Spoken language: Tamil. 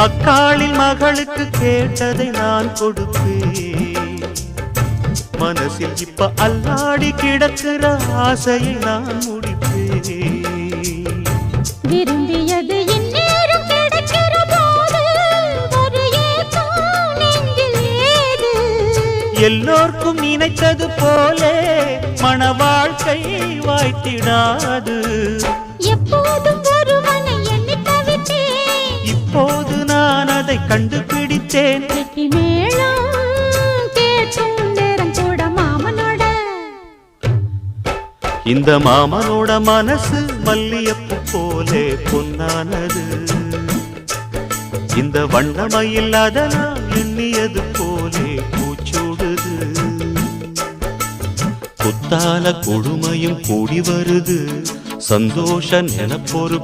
அக்காளின் மகளுக்கு கேட்டதை நான் கொடுப்பேன். மனசில் இப்ப அல்லாடி கிடக்கிற ஆசையை நான் முடிப்பேன். விரும்பியது இந்நேரம் கிடைக்கிற போது ஒரு ஏக்கம் நெஞ்சில் ஏது? எல்லோர்க்கும் நினைத்தது போலே மன வாழ்க்கை வாய்த்திடாது. எப்போதும் ஒருவனை எண்ணி தவித்தேன், இப்போது நான் அதை கண்டுபிடித்தேன். வெற்றி மேளம் கேட்கும் நேரம் கூட மாமனோட. இந்த மாமனோட மனசு மல்லியப்பு போலே பொன்னானது. இந்த வண்ணமயில் அதனால் எண்ணியது போலே பூச்சூடுது. குத்தால கொடுமையும் கூடி வருது, சந்தோஷ நினப்பொரு